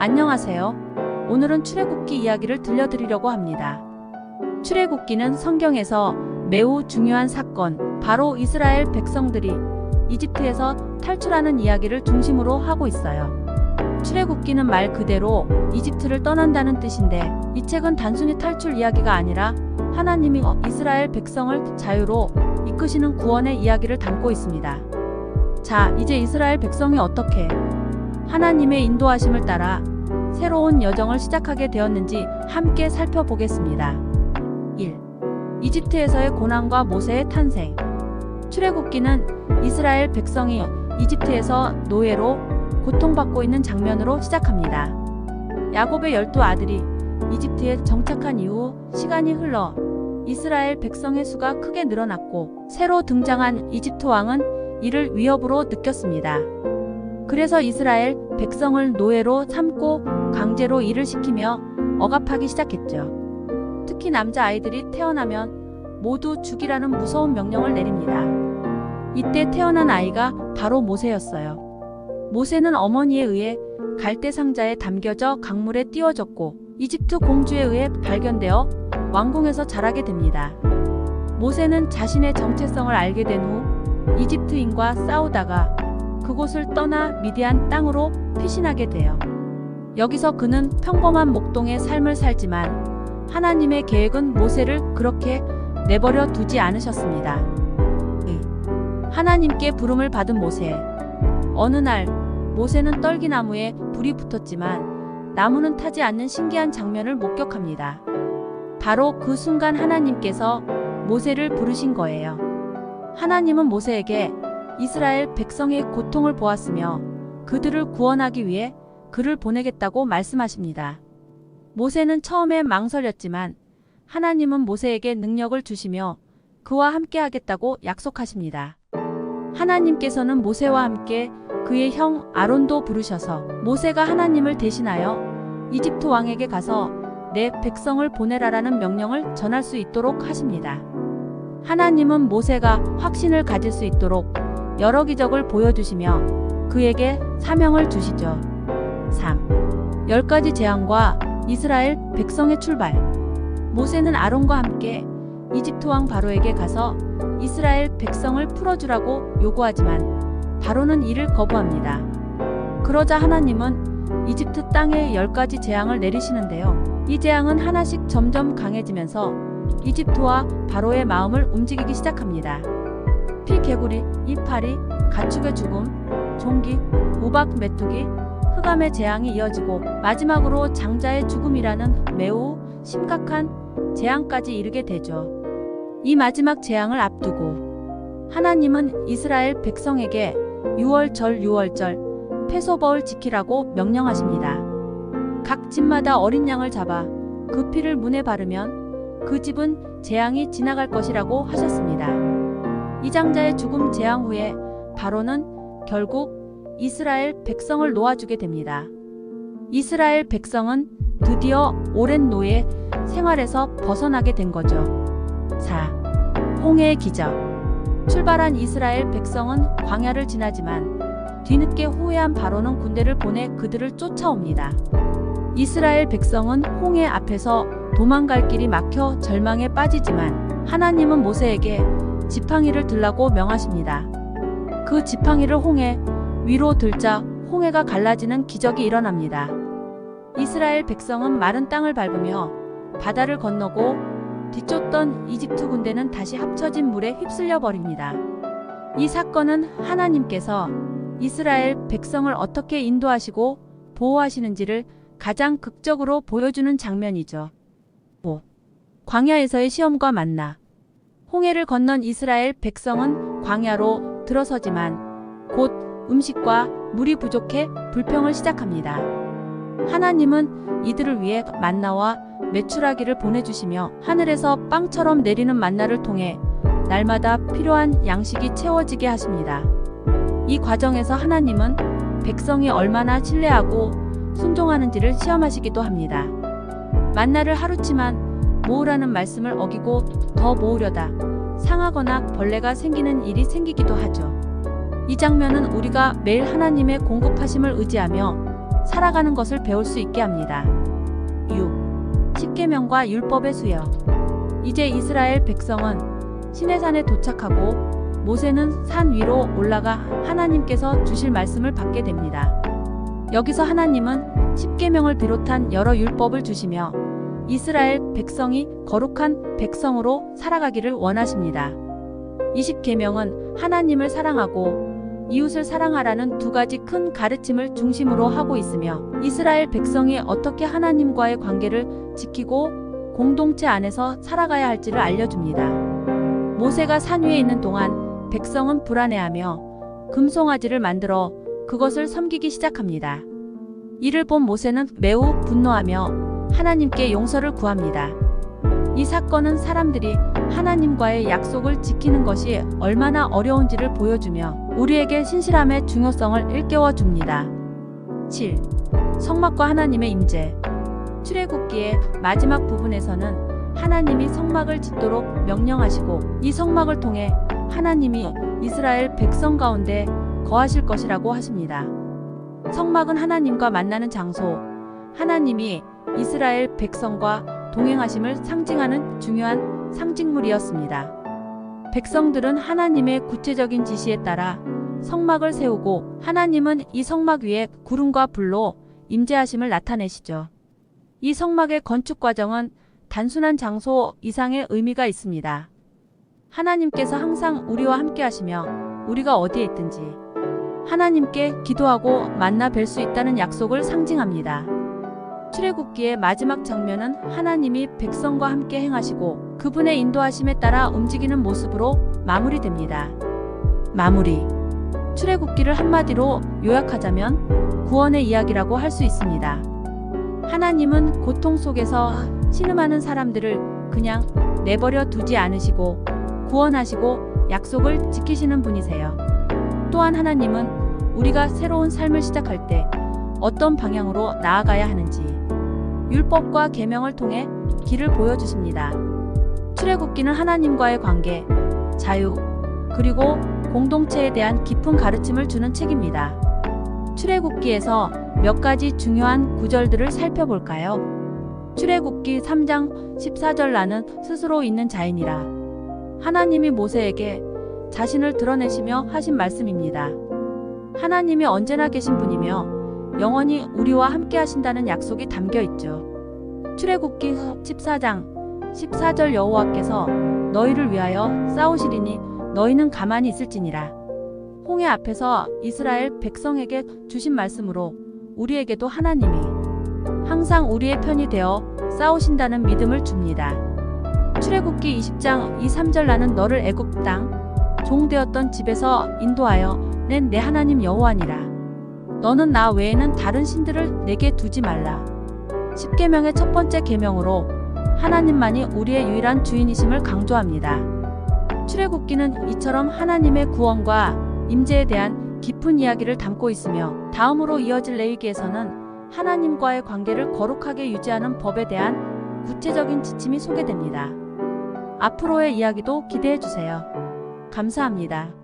안녕하세요. 오늘은 출애굽기 이야기를 들려드리려고 합니다. 출애굽기는 성경에서 매우 중요한 사건, 바로 이스라엘 백성들이 이집트에서 탈출하는 이야기를 중심으로 하고 있어요. 출애굽기는 말 그대로 이집트를 떠난다는 뜻인데, 이 책은 단순히 탈출 이야기가 아니라 하나님이 이스라엘 백성을 자유로 이끄시는 구원의 이야기를 담고 있습니다. 자, 이제 이스라엘 백성이 어떻게 하나님의 인도하심을 따라 새로운 여정을 시작하게 되었는지 함께 살펴보겠습니다. 1. 이집트에서의 고난과 모세의 탄생. 출애굽기는 이스라엘 백성이 이집트에서 노예로 고통받고 있는 장면으로 시작합니다. 야곱의 12아들이 이집트에 정착한 이후 시간이 흘러 이스라엘 백성의 수가 크게 늘어났고, 새로 등장한 이집트 왕은 이를 위협으로 느꼈습니다. 그래서 이스라엘 백성을 노예로 삼고 강제로 일을 시키며 억압하기 시작했죠. 특히 남자아이들이 태어나면 모두 죽이라는 무서운 명령을 내립니다. 이때 태어난 아이가 바로 모세였어요. 모세는 어머니에 의해 갈대 상자에 담겨져 강물에 띄워졌고, 이집트 공주에 의해 발견되어 왕궁에서 자라게 됩니다. 모세는 자신의 정체성을 알게 된 후 이집트인과 싸우다가 그곳을 떠나 미디안 땅으로 피신하게 돼요. 여기서 그는 평범한 목동의 삶을 살지만 하나님의 계획은 모세를 그렇게 내버려 두지 않으셨습니다. 하나님께 부름을 받은 모세. 어느 날 모세는 떨기나무에 불이 붙었지만 나무는 타지 않는 신기한 장면을 목격합니다. 바로 그 순간 하나님께서 모세를 부르신 거예요. 하나님은 모세에게 이스라엘 백성의 고통을 보았으며 그들을 구원하기 위해 그를 보내겠다고 말씀하십니다. 모세는 처음에 망설였지만 하나님은 모세에게 능력을 주시며 그와 함께 하겠다고 약속하십니다. 하나님께서는 모세와 함께 그의 형 아론도 부르셔서 모세가 하나님을 대신하여 이집트 왕에게 가서 내 백성을 보내라라는 명령을 전할 수 있도록 하십니다. 하나님은 모세가 확신을 가질 수 있도록 여러 기적을 보여주시며 그에게 사명을 주시죠. 3. 10가지 재앙과 이스라엘 백성의 출발. 모세는 아론과 함께 이집트 왕 바로에게 가서 이스라엘 백성을 풀어주라고 요구하지만 바로는 이를 거부합니다. 그러자 하나님은 이집트 땅에 10가지 재앙을 내리시는데요. 이 재앙은 하나씩 점점 강해지면서 이집트와 바로의 마음을 움직이기 시작합니다. 피, 개구리, 이파리, 가축의 죽음, 종기, 우박, 메뚜기, 흑암의 재앙이 이어지고 마지막으로 장자의 죽음이라는 매우 심각한 재앙까지 이르게 되죠. 이 마지막 재앙을 앞두고 하나님은 이스라엘 백성에게 유월절 패소버를 지키라고 명령하십니다. 각 집마다 어린 양을 잡아 그 피를 문에 바르면 그 집은 재앙이 지나갈 것이라고 하셨습니다. 이 장자의 죽음 재앙 후에 바로는 결국 이스라엘 백성을 놓아주게 됩니다. 이스라엘 백성은 드디어 오랜 노예 생활에서 벗어나게 된 거죠. 4. 홍해의 기적. 출발한 이스라엘 백성은 광야를 지나지만 뒤늦게 후회한 바로는 군대를 보내 그들을 쫓아옵니다. 이스라엘 백성은 홍해 앞에서 도망갈 길이 막혀 절망에 빠지지만 하나님은 모세에게 지팡이를 들라고 명하십니다. 그 지팡이를 홍해 위로 들자 홍해가 갈라지는 기적이 일어납니다. 이스라엘 백성은 마른 땅을 밟으며 바다를 건너고 뒤쫓던 이집트 군대는 다시 합쳐진 물에 휩쓸려 버립니다. 이 사건은 하나님께서 이스라엘 백성을 어떻게 인도하시고 보호하시는지를 가장 극적으로 보여주는 장면이죠. 5. 광야에서의 시험과 만나. 홍해를 건넌 이스라엘 백성은 광야로 들어서지만 곧 음식과 물이 부족해 불평을 시작합니다. 하나님은 이들을 위해 만나와 메추라기를 보내주시며 하늘에서 빵처럼 내리는 만나를 통해 날마다 필요한 양식이 채워지게 하십니다. 이 과정에서 하나님은 백성이 얼마나 신뢰하고 순종하는지를 시험하시기도 합니다. 만나를 하루치만 모으라는 말씀을 어기고 더 모으려다 상하거나 벌레가 생기는 일이 생기기도 하죠. 이 장면은 우리가 매일 하나님의 공급하심을 의지하며 살아가는 것을 배울 수 있게 합니다. 6. 십계명과 율법의 수여. 이제 이스라엘 백성은 시내산에 도착하고 모세는 산 위로 올라가 하나님께서 주실 말씀을 받게 됩니다. 여기서 하나님은 십계명을 비롯한 여러 율법을 주시며 이스라엘 백성이 거룩한 백성으로 살아가기를 원하십니다. 이 십계명은 하나님을 사랑하고 이웃을 사랑하라는 두 가지 큰 가르침을 중심으로 하고 있으며 이스라엘 백성이 어떻게 하나님과의 관계를 지키고 공동체 안에서 살아가야 할지를 알려줍니다. 모세가 산 위에 있는 동안 백성은 불안해하며 금송아지를 만들어 그것을 섬기기 시작합니다. 이를 본 모세는 매우 분노하며 하나님께 용서를 구합니다. 이 사건은 사람들이 하나님과의 약속을 지키는 것이 얼마나 어려운지를 보여주며 우리에게 신실함의 중요성을 일깨워 줍니다. 7. 성막과 하나님의 임재. 출애굽기의 마지막 부분에서는 하나님이 성막을 짓도록 명령하시고 이 성막을 통해 하나님이 이스라엘 백성 가운데 거하실 것이라고 하십니다. 성막은 하나님과 만나는 장소, 하나님이 이스라엘 백성과 동행하심을 상징하는 중요한 상징물이었습니다. 백성들은 하나님의 구체적인 지시에 따라 성막을 세우고 하나님은 이 성막 위에 구름과 불로 임재하심을 나타내시죠. 이 성막의 건축 과정은 단순한 장소 이상의 의미가 있습니다. 하나님께서 항상 우리와 함께 하시며 우리가 어디에 있든지 하나님께 기도하고 만나 뵐 수 있다는 약속을 상징합니다. 출애굽기의 마지막 장면은 하나님이 백성과 함께 행하시고 그분의 인도하심에 따라 움직이는 모습으로 마무리됩니다. 마무리. 출애굽기를 한마디로 요약하자면 구원의 이야기라고 할 수 있습니다. 하나님은 고통 속에서 신음하는 사람들을 그냥 내버려 두지 않으시고 구원하시고 약속을 지키시는 분이세요. 또한 하나님은 우리가 새로운 삶을 시작할 때 어떤 방향으로 나아가야 하는지 율법과 계명을 통해 길을 보여주십니다. 출애굽기는 하나님과의 관계, 자유, 그리고 공동체에 대한 깊은 가르침을 주는 책입니다. 출애굽기에서 몇 가지 중요한 구절들을 살펴볼까요? 출애굽기 3장 14절 나는 스스로 있는 자이니라. 하나님이 모세에게 자신을 드러내시며 하신 말씀입니다. 하나님이 언제나 계신 분이며 영원히 우리와 함께 하신다는 약속이 담겨 있죠. 출애굽기 14장 14절 여호와께서 너희를 위하여 싸우시리니 너희는 가만히 있을지니라. 홍해 앞에서 이스라엘 백성에게 주신 말씀으로 우리에게도 하나님이 항상 우리의 편이 되어 싸우신다는 믿음을 줍니다. 출애굽기 20장 2-3절 나는 너를 애굽 땅 종 되었던 집에서 인도하여 낸 내 하나님 여호와니라. 너는 나 외에는 다른 신들을 내게 두지 말라. 십계명의 첫 번째 계명으로 하나님만이 우리의 유일한 주인이심을 강조합니다. 출애굽기는 이처럼 하나님의 구원과 임재에 대한 깊은 이야기를 담고 있으며 다음으로 이어질 레위기에서는 하나님과의 관계를 거룩하게 유지하는 법에 대한 구체적인 지침이 소개됩니다. 앞으로의 이야기도 기대해 주세요. 감사합니다.